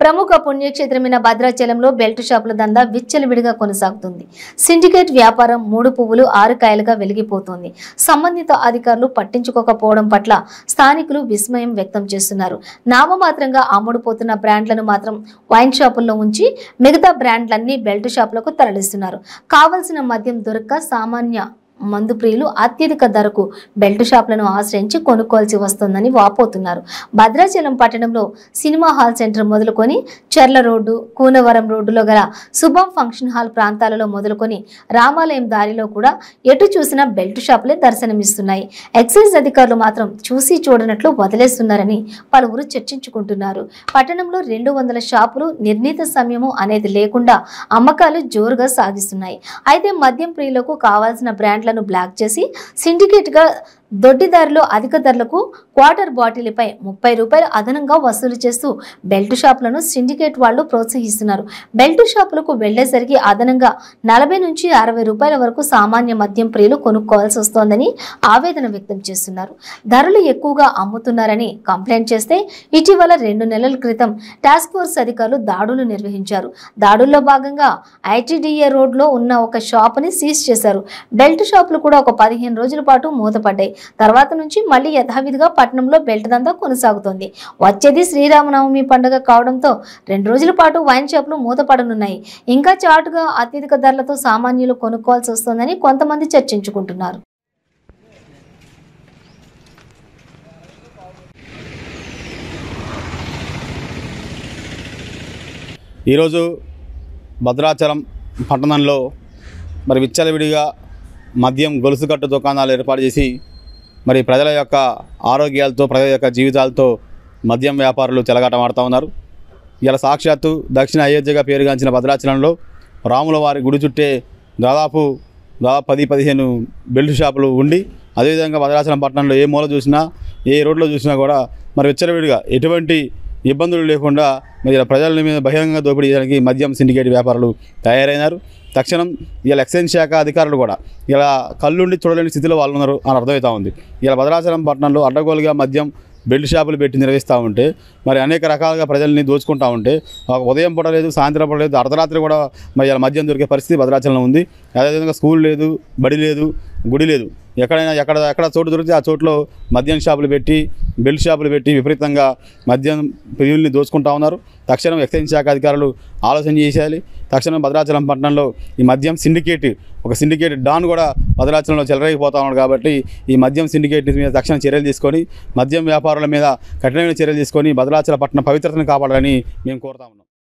ప్రముఖ పుణ్యక్షేత్రమైన భద్రాచలంలో బెల్ట్ షాపుల దందా విచ్చలవిడిగా కొనసాగుతుంది. సిండికేట్ వ్యాపారం 3 పువ్వులు 6 కాయలుగా వెలిగిపోతోంది. సంబంధిత అధికారులు పట్టించుకోకపోవడం పట్ల స్థానికులు విస్మయం వ్యక్తం చేస్తున్నారు. నామమాత్రంగా అమ్ముడుపోతున్న బ్రాండ్లను మాత్రం వైన్ షాపుల్లో ఉంచి మిగతా బ్రాండ్లన్నీ బెల్ట్ షాపులకు తరలిస్తున్నారు. కావలసిన మద్యం దొరక్క సామాన్య మందు ప్రియులు అత్యధిక ధరకు బెల్ట్ షాపులను ఆశ్రయించి కొనుక్కోవాల్సి వస్తోందని వాపోతున్నారు. భద్రాచలం పట్టణంలో సినిమా హాల్ సెంటర్ మొదలుకొని చెర్ల రోడ్డు, కూనవరం రోడ్డులో గల శుభం ఫంక్షన్ హాల్ ప్రాంతాలలో మొదలుకొని రామాలయం దారిలో కూడా ఎటు చూసినా బెల్ట్ షాపులే దర్శనమిస్తున్నాయి. ఎక్సైజ్ అధికారులు మాత్రం చూసి చూడనట్లు వదిలేస్తున్నారని పలువురు చర్చించుకుంటున్నారు. పట్టణంలో 200 షాపులు నిర్ణీత సమయము అనేది లేకుండా అమ్మకాలు జోరుగా సాగిస్తున్నాయి. అయితే మద్యం ప్రియులకు కావాల్సిన బ్రాండ్ బ్లాక్ చేసి సిండికేట్ గా దొడ్డిదారులు అధిక ధరలకు క్వార్టర్ బాటిల్పై 30 రూపాయలు అదనంగా వసూలు చేస్తూ బెల్ట్ షాపులను సిండికేట్ వాళ్ళు ప్రోత్సహిస్తున్నారు. బెల్ట్ షాపులకు వెళ్లేసరికి అదనంగా 40 నుంచి 60 రూపాయల వరకు సామాన్య మద్యం ప్రియులు కొనుక్కోవాల్సి వస్తోందని ఆవేదన వ్యక్తం చేస్తున్నారు. ధరలు ఎక్కువగా అమ్ముతున్నారని కంప్లైంట్ చేస్తే ఇటీవల 2 నెలల క్రితం టాస్క్ ఫోర్స్ అధికారులు దాడులు నిర్వహించారు. దాడుల్లో భాగంగా ఐటీడీఏ రోడ్ లో ఉన్న ఒక షాపుని సీజ్ చేశారు. బెల్ట్ షాపులు కూడా ఒక 15 రోజుల పాటు మూతపడ్డాయి. తర్వాత నుంచి మళ్లీ యథావిధిగా పట్టణంలో బెల్ట్ దందా కొనసాగుతోంది. వచ్చేది శ్రీరామనవమి పండుగ కావడంతో 2 రోజుల పాటు వైన్ షాపులు మూతపడనున్నాయి. ఇంకా చాటుగా అత్యధిక ధరలతో సామాన్యులు కొనుక్కోవాల్సి వస్తోందని కొంతమంది చర్చించుకుంటున్నారు. ఈరోజు భద్రాచలం పట్టణంలో మరి విచ్చలవిడిగా మద్యం గొలుసుకట్టు దుకాణాలు ఏర్పాటు చేసి మరి ప్రజల యొక్క ఆరోగ్యాలతో, ప్రజల యొక్క జీవితాలతో మద్యం వ్యాపారులు చెలగాటమాడుతూ ఉన్నారు. ఇలా సాక్షాత్తు దక్షిణ అయోధ్యగా పేరుగాంచిన భద్రాచలంలో రాముల వారి గుడి చుట్టే దాదాపు 10-15 బెల్ట్ షాపులు ఉండి, అదేవిధంగా భద్రాచలం పట్టణంలో ఏ మూల చూసినా, ఏ రోడ్లో చూసినా కూడా మరి విచ్చలవిడిగా ఎటువంటి ఇబ్బందులు లేకుండా మరి ప్రజల మీద బహిరంగంగా దోపిడీ చేయడానికి మద్యం సిండికేట్ వ్యాపారులు తయారైనారు. తక్షణం ఇలా ఎక్సైజ్ శాఖ అధికారులు కూడా ఇలా కళ్ళుండి చూడలేని స్థితిలో వాళ్ళు ఉన్నారు అని అర్థమవుతూ ఉంది. ఇలా భద్రాచలం పట్టణంలో అడ్డగోలుగా మద్యం బెల్ట్ షాపులు పెట్టి నిర్వహిస్తూ ఉంటే మరి అనేక రకాలుగా ప్రజల్ని దోచుకుంటూ ఉంటే ఉదయం పూట లేదు, సాయంత్రం పూట లేదు, అర్ధరాత్రి కూడా మరి ఇలా మద్యం దొరికే పరిస్థితి భద్రాచలంలో ఉంది. అదేవిధంగా స్కూల్ లేదు, బడి లేదు, గుడి లేదు. ఎక్కడ చోటు దొరికితే ఆ చోట్లో మద్యం షాపులు పెట్టి, బెల్ట్ షాపులు పెట్టి విపరీతంగా మద్యం ప్రియుల్ని దోచుకుంటా ఉన్నారు. తక్షణం ఎక్సైజ్ శాఖ అధికారులు ఆలోచన చేసేయాలి. తక్షణం భద్రాచలం పట్టణంలో ఈ మద్యం సిండికేట్ డాన్ కూడా భద్రాచలంలో చెలరేగిపోతా ఉన్నాడు. కాబట్టి ఈ మద్యం సిండికేట్ మీద తక్షణ చర్యలు తీసుకొని, మద్యం వ్యాపారుల మీద కఠినమైన చర్యలు తీసుకొని భద్రాచల పట్టణ పవిత్రతను కాపాడాలని మేము కోరుతా ఉన్నాం.